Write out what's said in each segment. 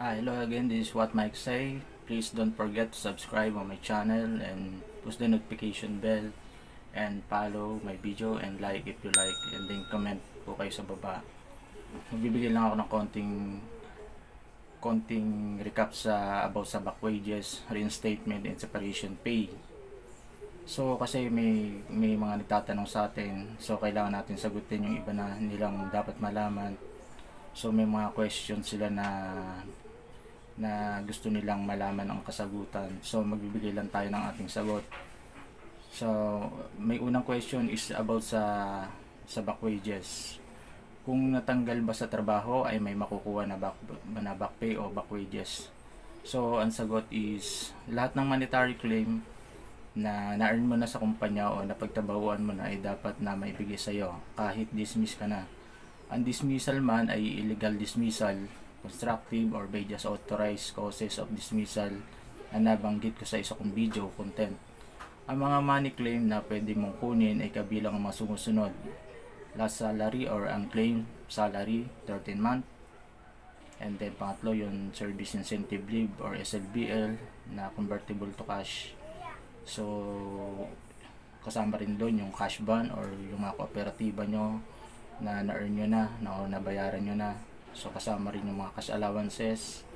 Hello again, this is what Mike say. Please don't forget to subscribe on my channel and push the notification bell and follow my video and like if you like, and then comment po kayo sa baba. Magbibigay lang ako ng konting recap about sa back wages, reinstatement and separation pay. So kasi may mga nagtatanong sa atin, so kailangan natin sagutin yung iba na nilang dapat malaman. So may mga questions sila na gusto nilang malaman ang kasagutan. So magbibigay lang tayo ng ating sagot. So may unang question is about sa back wages. Kung natanggal ba sa trabaho ay may makukuha na back pay o back wages. So ang sagot is lahat ng monetary claim na na-earn mo na sa kumpanya o napagtrabahuan mo na ay dapat na maibigay sa iyo kahit dismiss ka na. Ang dismissal man ay illegal dismissal, constructive or by just authorized causes of dismissal na nabanggit ko sa isa kong video content. Ang mga money claim na pwede mong kunin ay kabilang ang mga sumusunod: last salary or unclaimed salary, 13 month, and then pangatlo yung service incentive leave or SLBL na convertible to cash. So kasama rin doon yung cash ban or yung mga kooperatiba nyo na na-earn nyo na o nabayaran nyo na. So kasama rin yung mga cash allowances,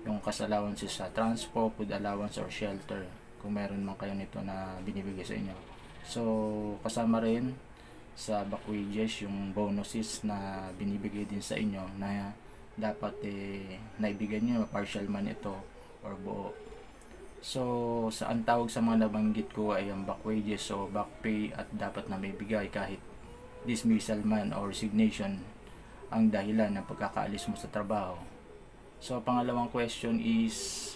yung cash allowances sa transport, food allowance or shelter kung meron man kayo nito na binibigay sa inyo. So kasama rin sa back wages yung bonuses na binibigay din sa inyo na dapat naibigay nyo, partial man ito or buo. So ang tawag sa mga nabanggit ko ay ang back wages o back pay at dapat na may bigay kahit dismissal man or resignation ang dahilan ng pagkakaalis mo sa trabaho. So pangalawang question is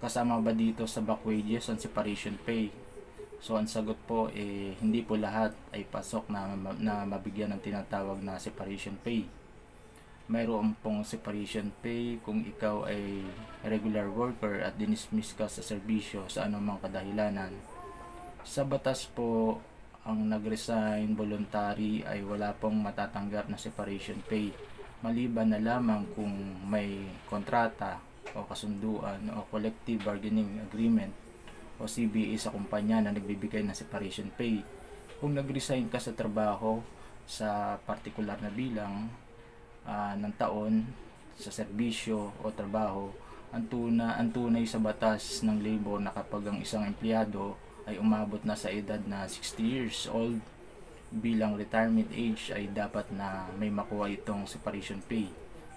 kasama ba dito sa back wages ang separation pay? So ang sagot po hindi po lahat ay pasok na mabigyan ng tinatawag na separation pay. Mayroon pong separation pay kung ikaw ay regular worker at dinismiss ka sa serbisyo sa anumang kadahilanan. Sa batas po, ang nag-resign voluntary ay wala pong matatanggap na separation pay, maliban na lamang kung may kontrata o kasunduan o collective bargaining agreement o CBA sa kumpanya na nagbibigay ng separation pay. Kung nag-resign ka sa trabaho sa partikular na bilang ng taon sa serbisyo o trabaho, ang tunay sa batas ng labor na kapag ang isang empleyado ay umabot na sa edad na 60 years old bilang retirement age ay dapat na may makuha itong separation pay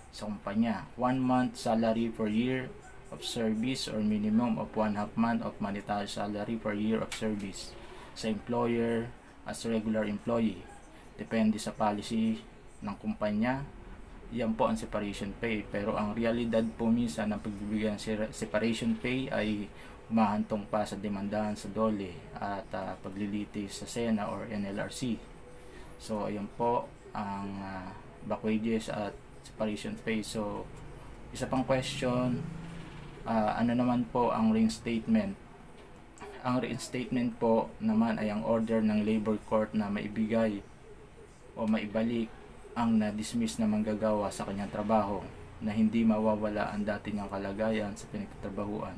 sa kumpanya. 1 month salary per year of service or minimum of 1/2 month of monetary salary per year of service sa employer as regular employee. Depende sa policy ng kumpanya. Yan po ang separation pay. Pero ang realidad po minsan ng pagbibigay ng separation pay ay humahantong pa sa demandahan sa DOLE at paglilitis sa SENA or NLRC. So ayun po ang back wages at separation pay. So isa pang question, ano naman po ang reinstatement? Ang reinstatement po naman ay ang order ng labor court na maibigay o maibalik ang na-dismiss na manggagawa sa kanyang trabaho na hindi mawawala ang dati niyang kalagayan sa pinagtatrabahuan.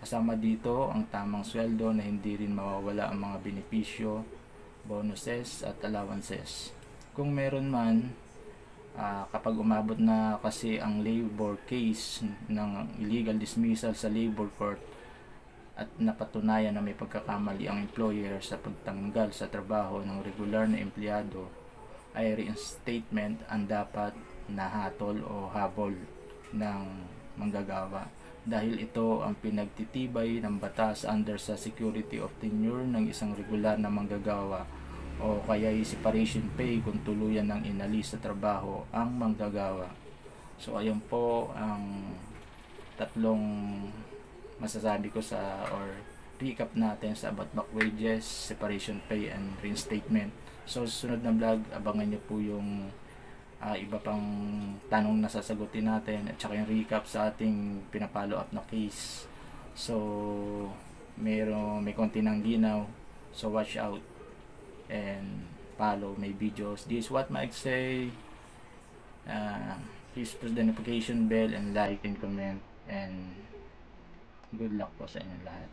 Kasama dito ang tamang sweldo na hindi rin mawawala ang mga benepisyo, bonuses at allowances. Kung meron man, kapag umabot na kasi ang labor case ng illegal dismissal sa labor court at napatunayan na may pagkakamali ang employer sa pagtanggal sa trabaho ng regular na empleyado, ay reinstatement ang dapat na hatol o habol ng manggagawa dahil ito ang pinagtitibay ng batas under sa security of tenure ng isang regular na manggagawa o kaya separation pay kung tuluyan ng inalis sa trabaho ang manggagawa. So ayun po ang tatlong masasabi ko or recap natin sa about back wages, separation pay and reinstatement. So susunod na vlog, abangan nyo po yung iba pang tanong na sasagutin natin at saka yung recap sa ating pinapollow up na case. So may konti ng linaw, so watch out and follow my videos. This is what Mike say. Please press the notification bell and like and comment. And good luck po sa inyo lahat.